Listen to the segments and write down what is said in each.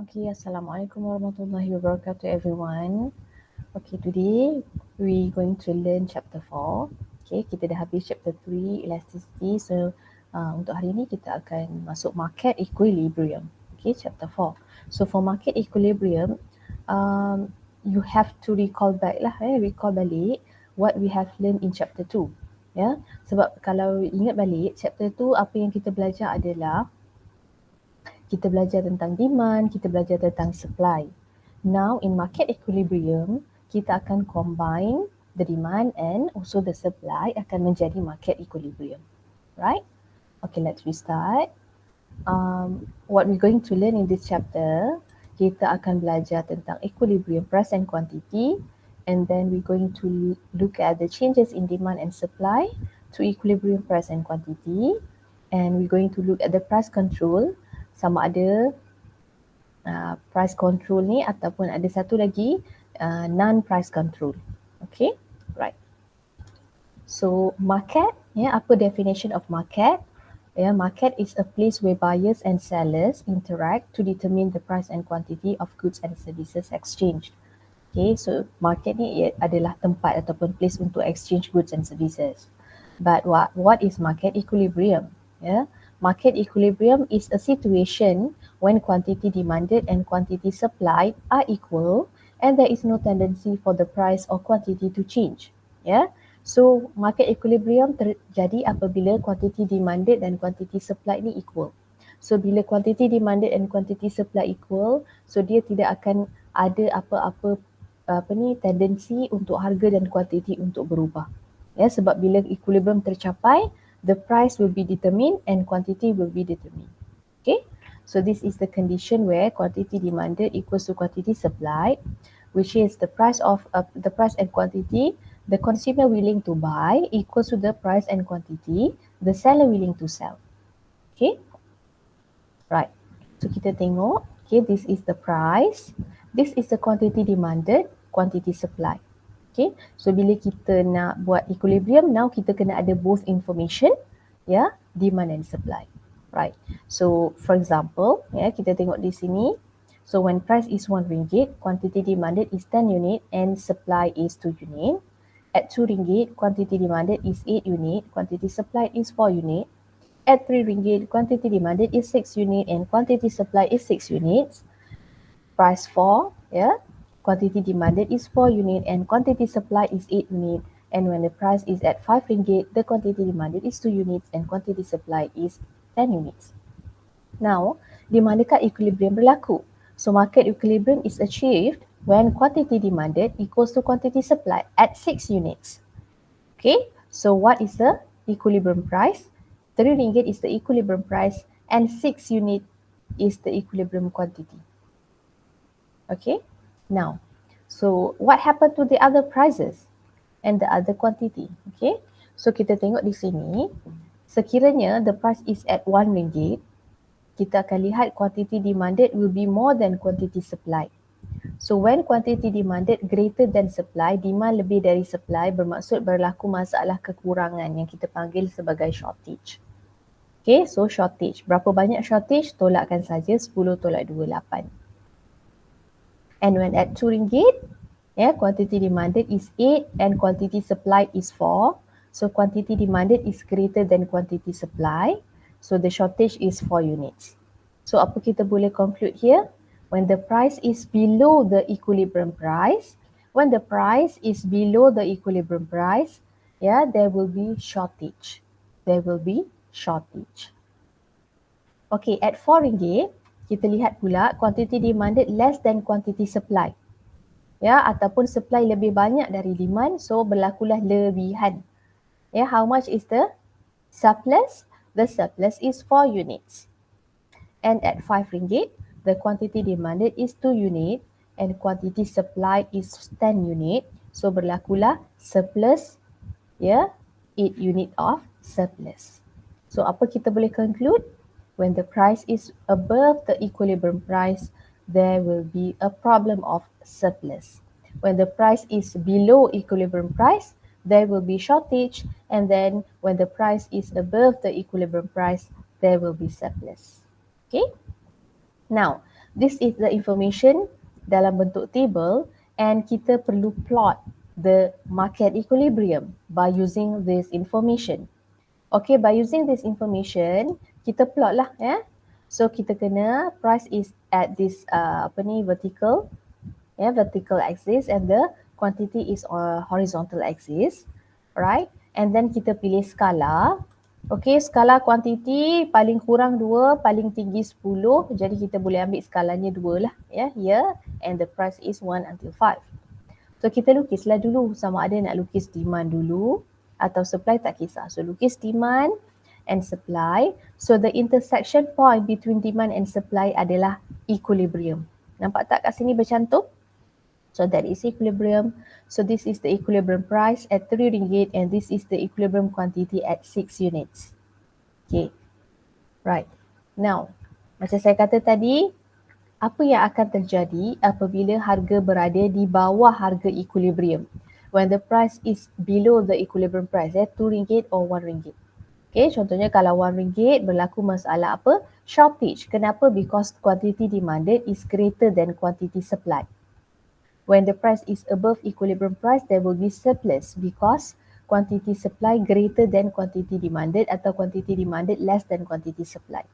Okay, Assalamualaikum warahmatullahi wabarakatuh everyone. Okay, today we going to learn chapter 4. Okay, kita dah habis chapter 3 elasticity. So untuk hari ni kita akan masuk market equilibrium. Okay, chapter 4. So for market equilibrium, you have to recall back lah, recall balik what we have learned in chapter 2. Ya, sebab kalau ingat balik chapter 2 apa yang kita belajar adalah kita belajar tentang demand, kita belajar tentang supply. Now in market equilibrium, kita akan combine the demand and also the supply akan menjadi market equilibrium. Right? Okay, let's restart. What we're going to learn in this chapter, kita akan belajar tentang equilibrium price and quantity, and then we're going to look at the changes in demand and supply to equilibrium price and quantity, and we're going to look at the price control, sama ada price control ni ataupun ada satu lagi non-price control. Okay, right. So market, apa definition of market? Market is a place where buyers and sellers interact to determine the price and quantity of goods and services exchanged. Okay, so market ni adalah tempat ataupun place untuk exchange goods and services. But what is market equilibrium? Market equilibrium is a situation when quantity demanded and quantity supplied are equal and there is no tendency for the price or quantity to change. So market equilibrium terjadi apabila quantity demanded dan quantity supplied ni equal. So bila quantity demanded and quantity supply equal, so dia tidak akan ada apa-apa tendensi untuk harga dan kuantiti untuk berubah. Sebab bila equilibrium tercapai, the price will be determined and quantity will be determined. Okay, so this is the condition where quantity demanded equals to quantity supplied, which is the price and quantity, the consumer willing to buy equals to the price and quantity, the seller willing to sell. Okay, right. So kita tengok, okay, this is the price, this is the quantity demanded, quantity supply. Okay, so bila kita nak buat equilibrium, now kita kena ada both information, demand and supply. Right. So for example, kita tengok di sini. So when price is RM1, quantity demanded is 10 unit and supply is 2 unit. At RM2, quantity demanded is 8 unit, quantity supplied is 4 unit. At RM3, quantity demanded is 6 unit and quantity supplied is 6 units. Price 4, quantity demanded is 4 unit and quantity supply is 8 unit. And when the price is at RM5, the quantity demanded is 2 units and quantity supply is 10 units. Now, di manakah equilibrium berlaku? So market equilibrium is achieved when quantity demanded equals to quantity supply at 6 units. Okay, so what is the equilibrium price? RM3 is the equilibrium price and 6 unit is the equilibrium quantity. Okay, now, so what happened to the other prices and the other quantity? Okay, so kita tengok di sini, sekiranya the price is at RM1, kita akan lihat quantity demanded will be more than quantity supplied. So when quantity demanded greater than supply, demand lebih dari supply, bermaksud berlaku masalah kekurangan yang kita panggil sebagai shortage. Okay, so shortage. Berapa banyak shortage? Tolakkan saja 10 tolak 2, 8. And when at RM2, quantity demanded is 8 and quantity supplied is 4. So quantity demanded is greater than quantity supply. So the shortage is 4 units. So apa kita boleh conclude here? When the price is below the equilibrium price, when the price is below the equilibrium price, there will be shortage. There will be shortage. Okay, at RM4, kita lihat pula quantity demanded less than quantity supply. Ataupun supply lebih banyak dari demand, so berlakulah lebihan. How much is the surplus? The surplus is 4 units. And at RM5, the quantity demanded is 2 unit and quantity supply is 10 unit. So berlakulah surplus, 8 unit of surplus. So apa kita boleh conclude? When the price is above the equilibrium price, there will be a problem of surplus. When the price is below equilibrium price, there will be shortage, and then when the price is above the equilibrium price, there will be surplus. Okay? Now, This is the information dalam bentuk table and kita perlu plot the market equilibrium by using this information. Okay, by using this information, kita plot lah ya. So kita kena price is at this vertical axis and the quantity is on horizontal axis, right? And then kita pilih skala. Okay, skala kuantiti paling kurang 2, paling tinggi 10. Jadi kita boleh ambil skalanya 2 lah ya, here, and the price is 1 until 5. So kita lukislah dulu sama ada nak lukis demand dulu atau supply, tak kisah. So lukis demand and supply. So the intersection point between demand and supply adalah equilibrium. Nampak tak kat sini bercantum? So that is equilibrium. So this is the equilibrium price at RM3 and this is the equilibrium quantity at 6 units. Okay, right. Now, macam saya kata tadi, apa yang akan terjadi apabila harga berada di bawah harga equilibrium? When the price is below the equilibrium price, RM2 or RM1. Okay, contohnya kalau RM1 berlaku masalah apa? Shortage. Kenapa? Because quantity demanded is greater than quantity supplied. When the price is above equilibrium price, there will be surplus because quantity supply greater than quantity demanded atau quantity demanded less than quantity supplied.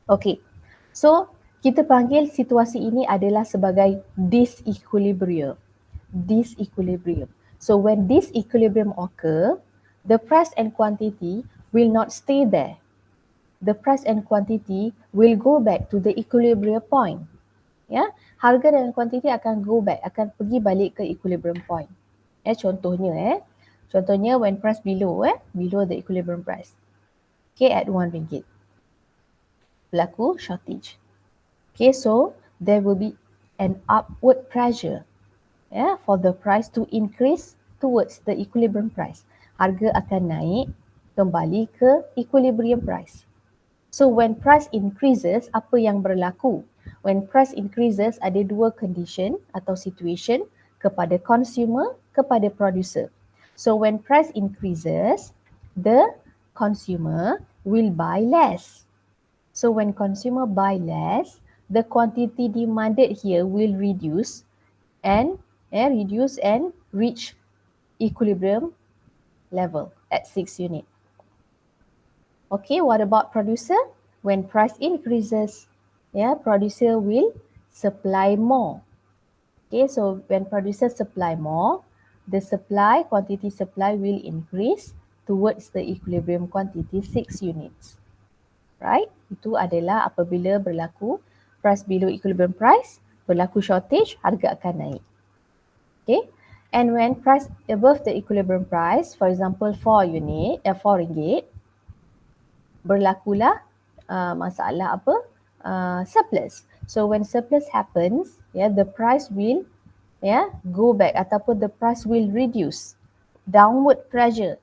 Okay, so kita panggil situasi ini adalah sebagai disequilibrium. Disequilibrium. So when disequilibrium occur, the price and quantity will not stay there. The price and quantity will go back to the equilibrium point. Ya, harga dan kuantiti akan go back, akan pergi balik ke equilibrium point. Contohnya when price below the equilibrium price. Okay, at RM1 berlaku shortage. Okay, so there will be an upward pressure for the price to increase towards the equilibrium price. Harga akan naik kembali ke equilibrium price. So when price increases, apa yang berlaku? When price increases, ada dua condition atau situation kepada consumer, kepada producer. So when price increases, the consumer will buy less. So when consumer buy less, the quantity demanded here will reduce and reach equilibrium level at 6 unit. Okay, what about producer? When price increases, producer will supply more. Okay, so when producer supply more, the quantity supply will increase towards the equilibrium quantity 6 units. Right? Itu adalah apabila berlaku price below equilibrium price, berlaku shortage, harga akan naik. Okay, and when price above the equilibrium price, for example RM4, berlakulah masalah apa? Surplus. So when surplus happens, the price will go back ataupun the price will reduce. Downward pressure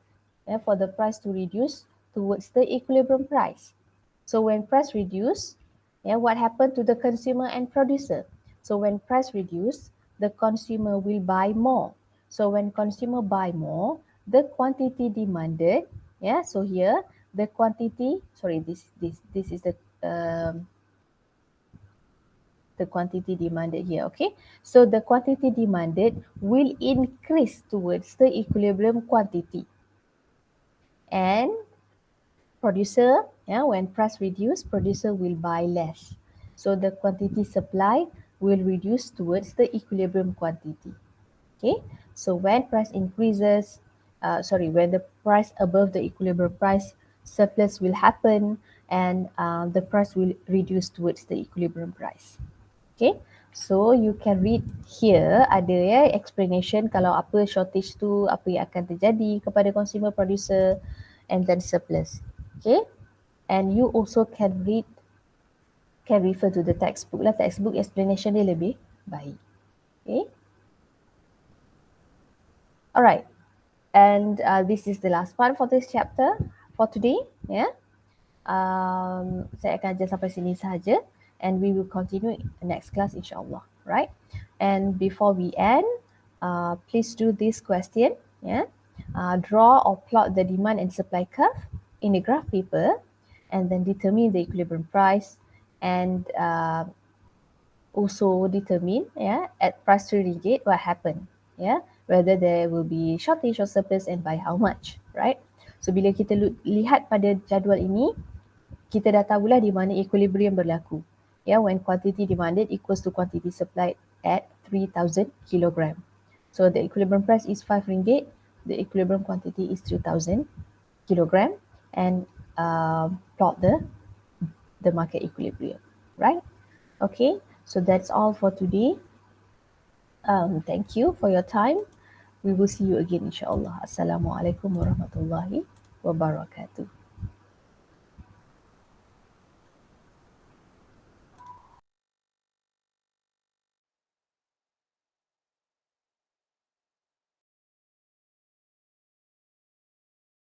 for the price to reduce towards the equilibrium price. So when price reduce, what happened to the consumer and producer? So when price reduce, the consumer will buy more. So when consumer buy more, the quantity demanded, so here the quantity, this is the quantity demanded here, okay? So the quantity demanded will increase towards the equilibrium quantity. And producer, when price reduce, producer will buy less. So the quantity supply will reduce towards the equilibrium quantity. Okay, so when price increases, when the price above the equilibrium price, surplus will happen and the price will reduce towards the equilibrium price. Okay, so you can read here ada explanation kalau apa shortage tu, apa yang akan terjadi kepada consumer, producer and then surplus. Okay, and you also can refer to the textbook lah. Textbook explanation dia lebih baik. Okay. Alright, and this is the last part for this chapter for today. Saya akan ajar sampai sini sahaja, and we will continue in the next class insyaAllah. Right, and before we end, please do this question. Draw or plot the demand and supply curve in a graph paper, and then determine the equilibrium price and also determine at price RM3 what happened, whether there will be shortage or surplus and by how much, right? So bila kita lihat pada jadual ini, kita dah tahulah di mana equilibrium berlaku. When quantity demanded equals to quantity supplied at 3,000 kilogram. So the equilibrium price is RM5, the equilibrium quantity is 3,000 kilogram, and plot the market equilibrium, right? Okay, so that's all for today. Thank you for your time. We will see you again inshallah. Assalamualaikum warahmatullahi wabarakatuh.